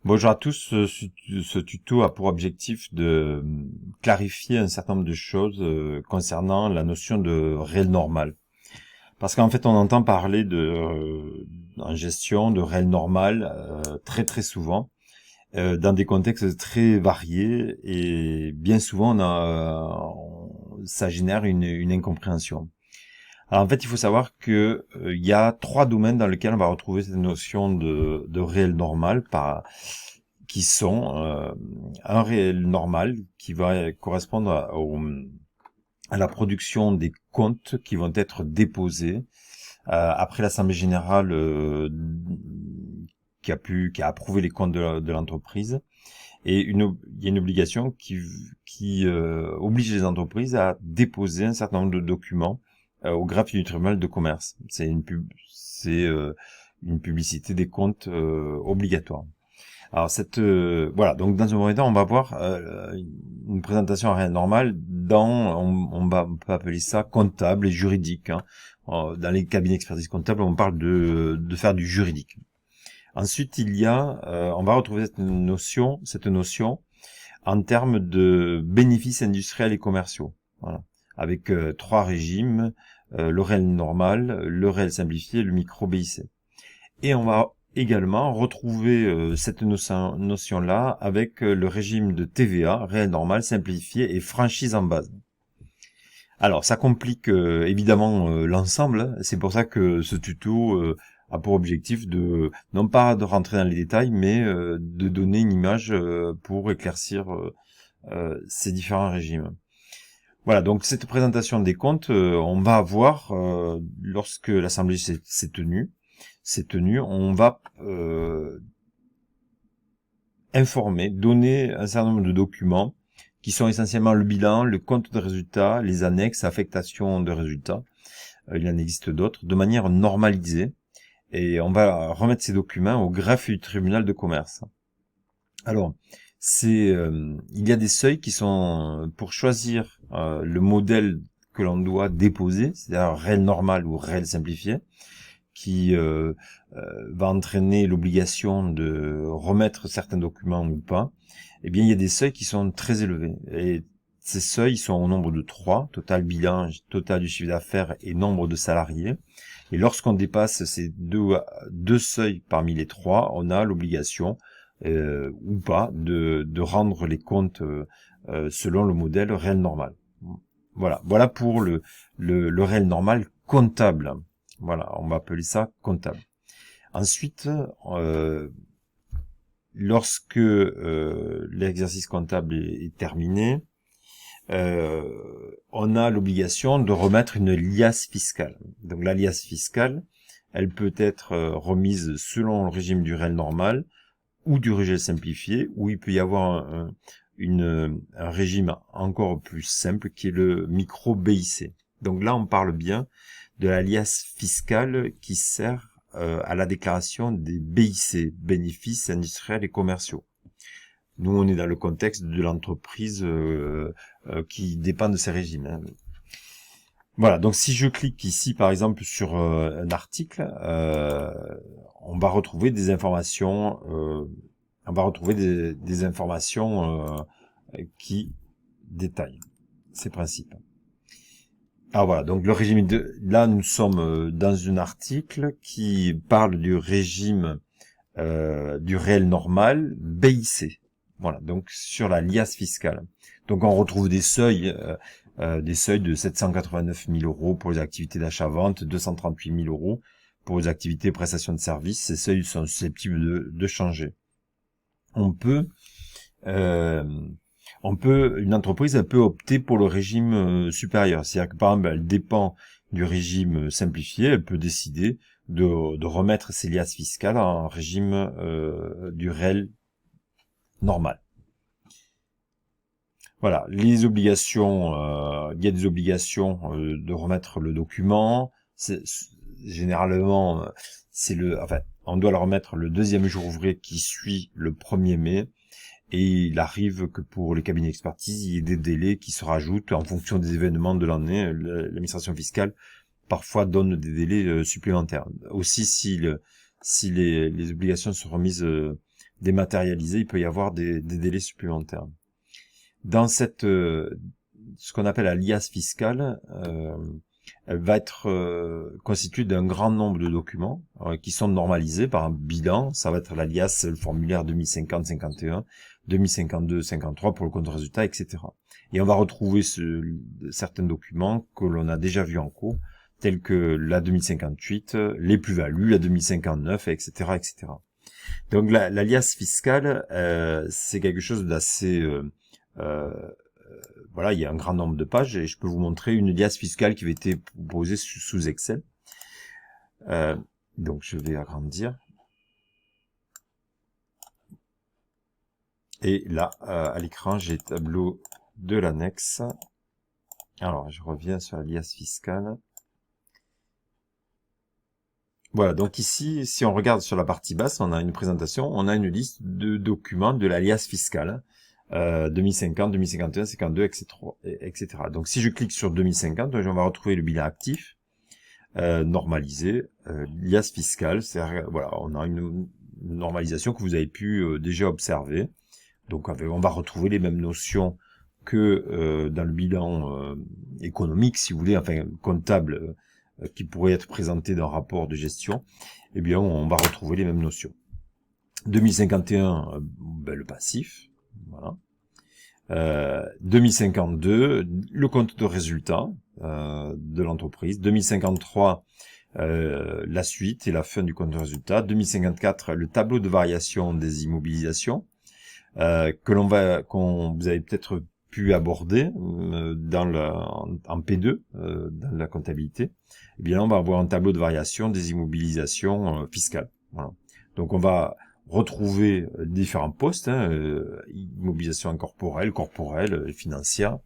Bonjour à tous, ce tuto a pour objectif de clarifier un certain nombre de choses concernant la notion de réel normal. Parce qu'en fait, on entend parler en gestion de réel normal très très souvent, dans des contextes très variés, et bien souvent ça génère une incompréhension. Alors en fait, il faut savoir que il y a trois domaines dans lesquels on va retrouver cette notion de réel normal, qui sont un réel normal qui va correspondre à la production des comptes qui vont être déposés après l'Assemblée générale qui a approuvé les comptes de l'entreprise. Et il y a une obligation qui oblige les entreprises à déposer un certain nombre de documents au greffe du tribunal de commerce. C'est une publicité des comptes obligatoire. Alors voilà, donc dans un premier temps, on va voir une présentation à rien normal on peut appeler ça comptable et juridique. Hein. Dans les cabinets d'expertise comptable, on parle de faire du juridique. Ensuite, on va retrouver cette notion en termes de bénéfices industriels et commerciaux. Voilà. Avec trois régimes, le réel normal, le réel simplifié et le micro BIC. Et on va également retrouver cette notion-là avec le régime de TVA, réel normal, simplifié et franchise en base. Alors, ça complique évidemment l'ensemble. C'est pour ça que ce tuto a pour objectif non pas de rentrer dans les détails, mais de donner une image pour éclaircir ces différents régimes. Voilà, donc cette présentation des comptes, on va avoir, lorsque l'Assemblée s'est tenue, on va donner un certain nombre de documents qui sont essentiellement le bilan, le compte de résultats, les annexes, affectation de résultats. Il en existe d'autres, de manière normalisée. Et on va remettre ces documents au greffe du tribunal de commerce. Alors, il y a des seuils qui sont pour choisir le modèle que l'on doit déposer, c'est-à-dire réel normal ou réel simplifié, qui va entraîner l'obligation de remettre certains documents ou pas. Eh bien, il y a des seuils qui sont très élevés. Et ces seuils sont au nombre de 3, total bilan, total du chiffre d'affaires et nombre de salariés. Et lorsqu'on dépasse ces deux seuils parmi les 3, on a l'obligation ou pas de rendre les comptes selon le modèle réel normal. Voilà pour le réel normal comptable. Voilà, on va appeler ça comptable. Ensuite, lorsque l'exercice comptable est terminé, on a l'obligation de remettre une liasse fiscale. Donc la liasse fiscale, elle peut être remise selon le régime du réel normal ou du régime simplifié, où il peut y avoir un régime encore plus simple qui est le micro BIC. Donc là, on parle bien de la liasse fiscale qui sert à la déclaration des BIC, bénéfices industriels et commerciaux. Nous, on est dans le contexte de l'entreprise qui dépend de ces régimes. Hein. Voilà, donc si je clique ici, par exemple, sur un article, on va retrouver des informations, des informations qui détaillent ces principes. Ah voilà, donc le régime là nous sommes dans un article qui parle du régime du réel normal BIC. Voilà, donc sur la liasse fiscale. Donc on retrouve des seuils de 789 000 euros pour les activités d'achat-vente, 238 000 euros pour les activités prestations de services. Ces seuils sont susceptibles de changer. Une entreprise, elle peut opter pour le régime supérieur. C'est-à-dire que, par exemple, elle dépend du régime simplifié, elle peut décider de remettre ses liasses fiscales en régime du réel normal. Voilà, les obligations, il y a des obligations de remettre le document. Généralement, on doit le remettre le deuxième jour ouvré qui suit le 1er mai. Et il arrive que pour les cabinets d'expertise, il y ait des délais qui se rajoutent en fonction des événements de l'année. L'administration fiscale parfois donne des délais supplémentaires. Aussi, si les obligations sont remises dématérialisé, il peut y avoir des délais supplémentaires. Dans cette ce qu'on appelle la liasse fiscale, elle va être constituée d'un grand nombre de documents qui sont normalisés par un bilan. Ça va être la liasse, le formulaire 2050-51, 2052-53 pour le compte de résultat, etc. Et on va retrouver certains documents que l'on a déjà vus en cours, tels que la 2058, les plus-values, la 2059, etc., etc. Donc la liasse fiscale, c'est quelque chose d'assez voilà, il y a un grand nombre de pages et je peux vous montrer une liasse fiscale qui avait été proposée sous Excel. Donc je vais agrandir. Et là, à l'écran, j'ai le tableau de l'annexe. Alors, je reviens sur la liasse fiscale. Voilà, donc ici, si on regarde sur la partie basse, on a une présentation, on a une liste de documents de la liasse fiscale. 2050, 2051, 52, etc. Donc si je clique sur 2050, on va retrouver le bilan actif, normalisé, liasse fiscale, c'est-à-dire, voilà, on a une normalisation que vous avez pu déjà observer. Donc on va retrouver les mêmes notions que dans le bilan économique, si vous voulez, enfin comptable, qui pourrait être présenté dans un rapport de gestion. Eh bien, on va retrouver les mêmes notions. 2051, ben, le passif. Voilà. 2052, le compte de résultat de l'entreprise. 2053, la suite et la fin du compte de résultat. 2054, le tableau de variation des immobilisations que vous avez peut-être pu aborder en P2 dans la comptabilité. Eh bien, on va avoir un tableau de variation des immobilisations fiscales. Voilà. Donc, on va retrouver différents postes, immobilisation incorporelle, corporelle, financière,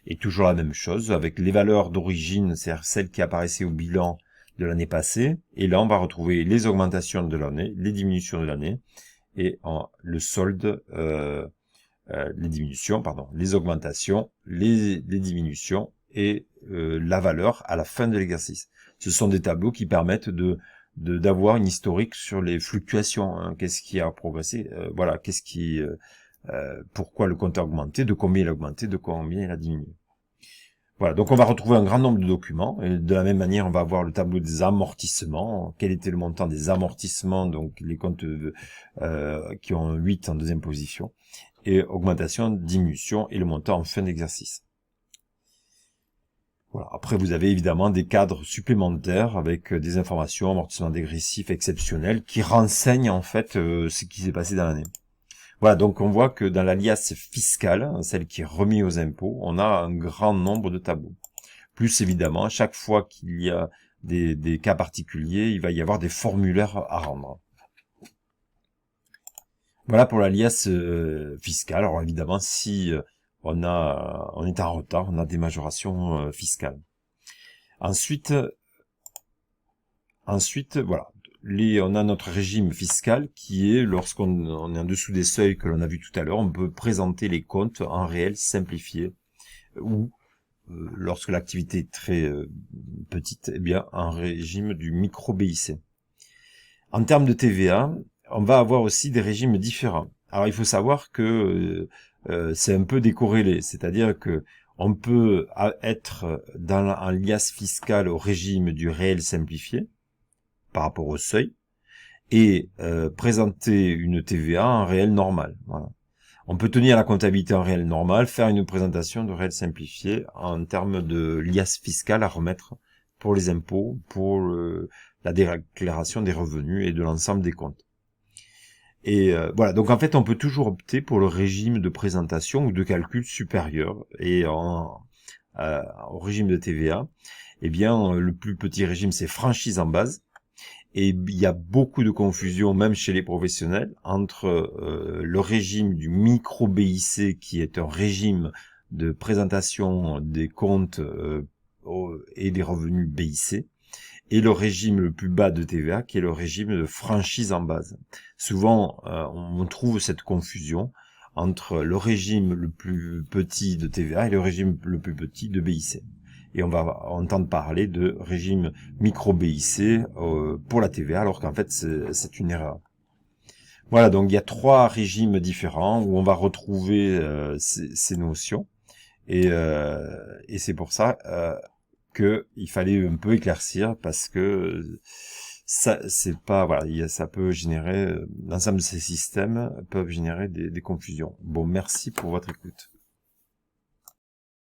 et toujours la même chose, avec les valeurs d'origine, c'est-à-dire celles qui apparaissaient au bilan de l'année passée, et là on va retrouver les augmentations de l'année, les diminutions de l'année, et le solde, les diminutions, pardon, les augmentations, les diminutions, et la valeur à la fin de l'exercice. Ce sont des tableaux qui permettent d'avoir une historique sur les fluctuations, hein. Qu'est-ce qui a progressé, voilà, pourquoi le compte a augmenté, de combien il a augmenté, de combien il a diminué. Voilà, donc on va retrouver un grand nombre de documents, et de la même manière on va avoir le tableau des amortissements, quel était le montant des amortissements, donc les comptes qui ont 8 en deuxième position, et augmentation, diminution, et le montant en fin d'exercice. Voilà. Après, vous avez évidemment des cadres supplémentaires avec des informations, amortissement dégressif exceptionnel, qui renseignent en fait ce qui s'est passé dans l'année. Voilà, donc on voit que dans la liasse fiscale, celle qui est remise aux impôts, on a un grand nombre de tableaux. Plus évidemment, à chaque fois qu'il y a des cas particuliers, il va y avoir des formulaires à rendre. Voilà pour la liasse fiscale. Alors évidemment, si on est en retard, on a des majorations fiscales. Ensuite, voilà. On a notre régime fiscal qui est, lorsqu'on est en dessous des seuils que l'on a vu tout à l'heure, on peut présenter les comptes en réel simplifié, ou lorsque l'activité est très petite, eh bien un régime du micro-BIC. En termes de TVA, on va avoir aussi des régimes différents. Alors il faut savoir que c'est un peu décorrélé, c'est-à-dire que on peut être en liasse fiscale au régime du réel simplifié, par rapport au seuil, et présenter une TVA en réel normal. Voilà. On peut tenir la comptabilité en réel normal, faire une présentation de réel simplifié en termes de liasse fiscale à remettre pour les impôts, pour la déclaration des revenus et de l'ensemble des comptes. Et voilà, donc en fait on peut toujours opter pour le régime de présentation ou de calcul supérieur, et au régime de TVA, eh bien le plus petit régime c'est franchise en base. Et il y a beaucoup de confusion, même chez les professionnels, entre le régime du micro-BIC, qui est un régime de présentation des comptes et des revenus BIC, et le régime le plus bas de TVA, qui est le régime de franchise en base. Souvent, on trouve cette confusion entre le régime le plus petit de TVA et le régime le plus petit de BIC. Et on va entendre parler de régime micro-BIC pour la TVA, alors qu'en fait c'est une erreur. Voilà, donc il y a 3 régimes différents où on va retrouver ces notions. Et c'est pour ça que il fallait un peu éclaircir, parce que ça, c'est pas, voilà, ça peut générer, l'ensemble de ces systèmes peuvent générer des confusions. Bon, merci pour votre écoute.